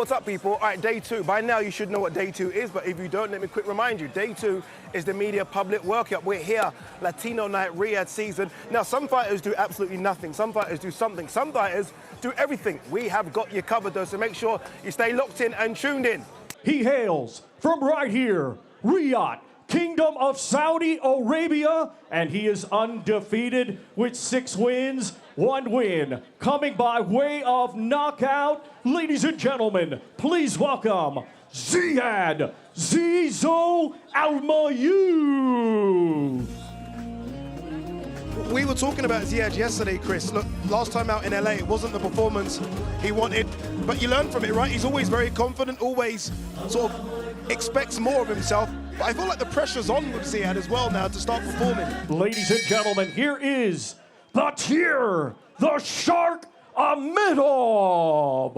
What's up, people? All right, day two. By now, you should know what day two is, but if you don't, let me quick remind you. Day two is the media public workout. We're here, Latino night, Riyadh season. Now, some fighters do absolutely nothing. Some fighters do something. Some fighters do everything. We have got you covered, though, so make sure you stay locked in and tuned in. He hails from right here, Riyadh, Kingdom of Saudi Arabia, and he is undefeated with 6 wins, 1 win, coming by way of knockout. Ladies and gentlemen, please welcome Ziad Zizo Al-Mayyouf. We were talking about Ziad yesterday, Chris. Look, last time out in LA, it wasn't the performance he wanted, but you learn from it, right? He's always very confident, always sort of expects more of himself. But I feel like the pressure's on with Ziad as well now to start performing. Ladies and gentlemen, here is the Tier, the Shark Amidov.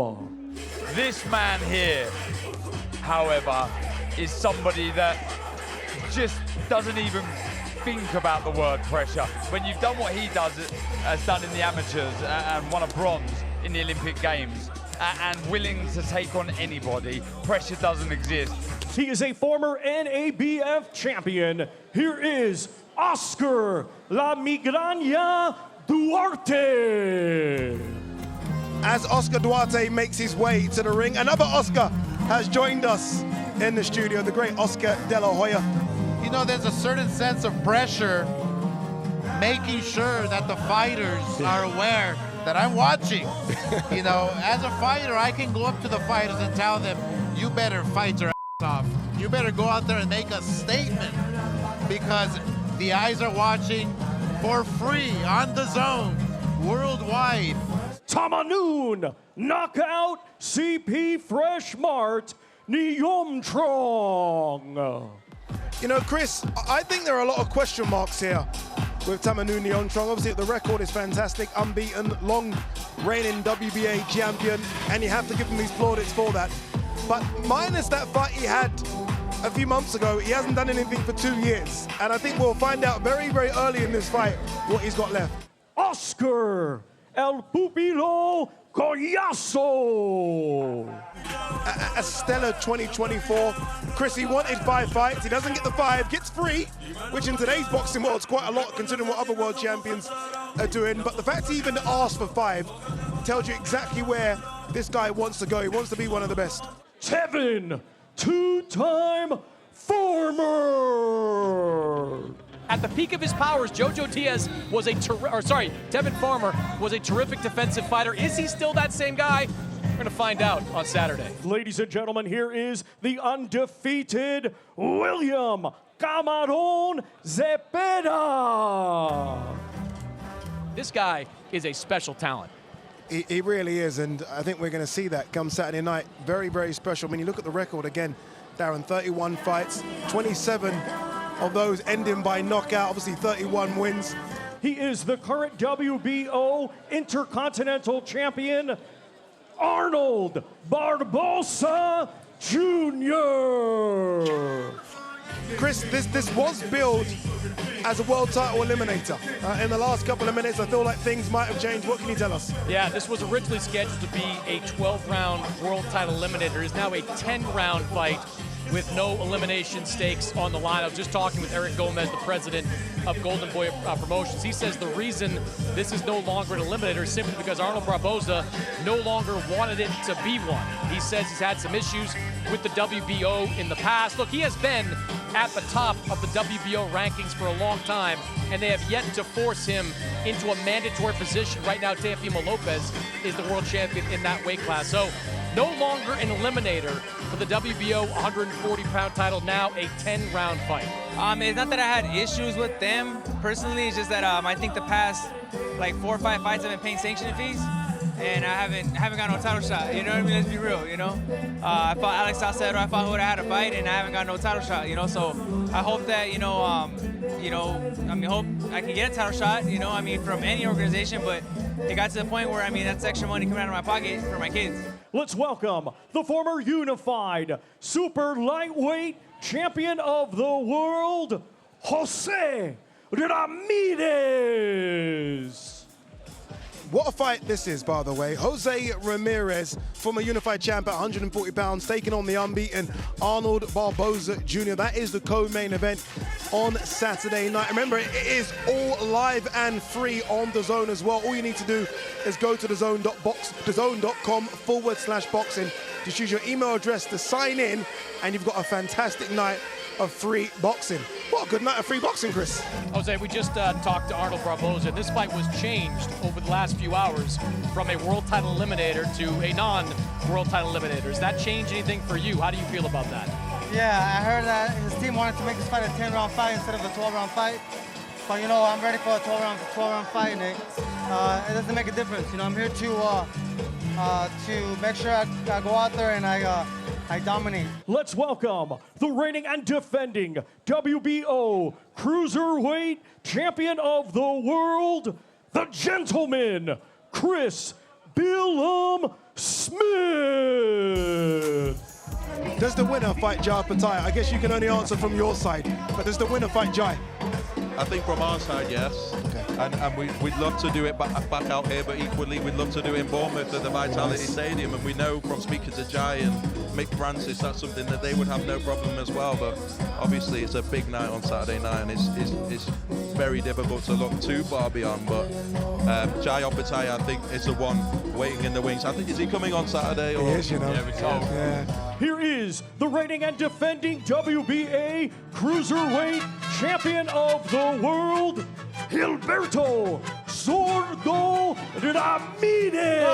This man here, however, is somebody that just doesn't even think about the word pressure. When you've done what he has done in the amateurs and won a bronze in the Olympic Games and willing to take on anybody, pressure doesn't exist. He is a former NABF champion. Here is Oscar La Migraña Duarte. As Oscar Duarte makes his way to the ring, another Oscar has joined us in the studio, the great Oscar De La Hoya. You know, there's a certain sense of pressure making sure that the fighters are aware that I'm watching. You know, as a fighter, I can go up to the fighters and tell them, you better fight your ass off. You better go out there and make a statement, because the eyes are watching for free on DAZN worldwide. Tamanoon, knockout, CP Fresh Mart, Neomtrong. You know, Chris, I think there are a lot of question marks here with Tamanoon Neomtrong. Obviously, the record is fantastic, unbeaten, long reigning WBA champion, and you have to give him these plaudits for that. But minus that fight he had a few months ago, he hasn't done anything for 2 years. And I think we'll find out very, very early in this fight what he's got left. Oscar El Pupilo Collazo. A stellar 2024. Chris, he wanted 5 fights. He doesn't get the 5, gets 3, which in today's boxing world is quite a lot considering what other world champions are doing. But the fact he even asked for 5 tells you exactly where this guy wants to go. He wants to be one of the best. Tevin, 2-time Farmer. At the peak of his powers, Jojo Diaz was Tevin Farmer was a terrific defensive fighter. Is he still that same guy? We're going to find out on Saturday. Ladies and gentlemen, here is the undefeated William Camarón Zepeda. This guy is a special talent. He really is, and I think we're going to see that come Saturday night. Very, very special. When you look at the record again, Darren, 31 fights, 27 of those ending by knockout, obviously 31 wins. He is the current WBO Intercontinental Champion, Arnold Barbosa Jr. Chris, this was billed as a world title eliminator. In the last couple of minutes, I feel like things might have changed. What can you tell us? Yeah, this was originally scheduled to be a 12-round world title eliminator. It is now a 10-round fight with no elimination stakes on the line. I was just talking with Eric Gomez, the president of Golden Boy Promotions. He says the reason this is no longer an eliminator is simply because Arnold Barboza no longer wanted it to be one. He says he's had some issues with the WBO in the past. Look, he has been at the top of the WBO rankings for a long time, and they have yet to force him into a mandatory position. Right now, Teofimo Lopez is the world champion in that weight class. So no longer an eliminator for the WBO 140-pound title, now a 10-round fight. It's not that I had issues with them personally. It's just that I think the past like 4 or 5 fights I've been paying sanctioning fees, and I haven't got no title shot. You know what I mean? Let's be real. You know, I fought Alex Salcedo. I fought who I had a fight, and I haven't got no title shot. You know, so I hope that hope I can get a title shot. You know, from any organization, but it got to the point where that's extra money coming out of my pocket for my kids. Let's welcome the former unified super lightweight champion of the world, Jose Ramirez. What a fight this is, by the way. Jose Ramirez, former unified champ at 140 pounds, taking on the unbeaten Arnold Barboza Jr. That is the co-main event on Saturday night. Remember, it is all live and free on DAZN as well. All you need to do is go to DAZN.com/boxing. Just use your email address to sign in, and you've got a fantastic night of free boxing. What a good night of free boxing, Chris. Jose, we just talked to Arnold Barboza. This fight was changed over the last few hours from a world title eliminator to a non-world title eliminator. Does that change anything for you? How do you feel about that? Yeah, I heard that his team wanted to make this fight a 10-round fight instead of a 12-round fight. But, you know, I'm ready for a 12-round fight, and it doesn't make a difference. You know, I'm here to make sure I go out there and I dominate. Let's welcome the reigning and defending WBO Cruiserweight Champion of the World, the gentleman, Chris Billam-Smith. Does the winner fight Jai Pattaya? I guess you can only answer from your side, but does the winner fight Jai? I think from our side, yes. Okay. And we'd love to do it back out here, but equally we'd love to do it in Bournemouth at the Vitality Stadium. And we know from speaking to Jai and Mick Francis, that's something that they would have no problem as well. But obviously it's a big night on Saturday night, and it's very difficult to look too far beyond. But Jai Pattaya, I think, is the one waiting in the wings. I think, is he coming on Saturday? Or? He is, you know. Yeah, we told. Yeah. Here is the reigning and defending WBA Cruiserweight Champion of the World, Gilberto Zurdo Ramirez.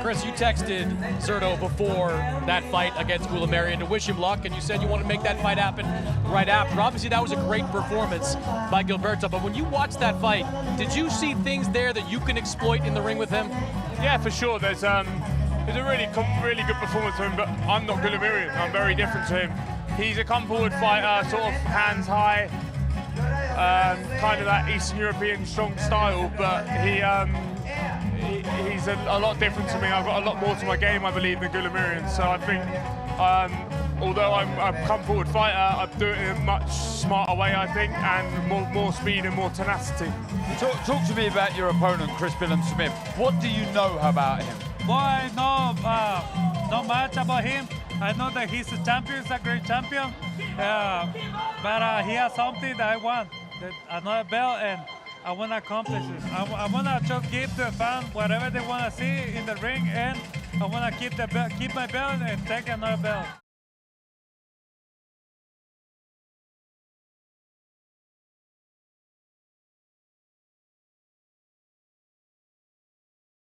Chris, you texted Zurdo before that fight against Billam-Smith to wish him luck, and you said you wanted to make that fight happen right after. Obviously, that was a great performance by Gilberto, but when you watched that fight, did you see things there that you can exploit in the ring with him? Yeah, for sure. There's a really good performance from him, but I'm not Billam-Smith. I'm very different to him. He's a come-forward fighter, sort of hands high, kind of that Eastern European strong style, but he's a lot different to me. I've got a lot more to my game, I believe, than Billam-Smith. So I think, although I'm a come-forward fighter, I'm doing it in a much smarter way, I think, and more speed and more tenacity. Talk to me about your opponent, Chris Billam-Smith. What do you know about him? Well, I know not much about him. I know that he's a champion, he's a great champion. But he has something that I want, another belt, and I want to accomplish it. I want to just give the fans whatever they want to see in the ring, and I want to keep my belt and take another belt.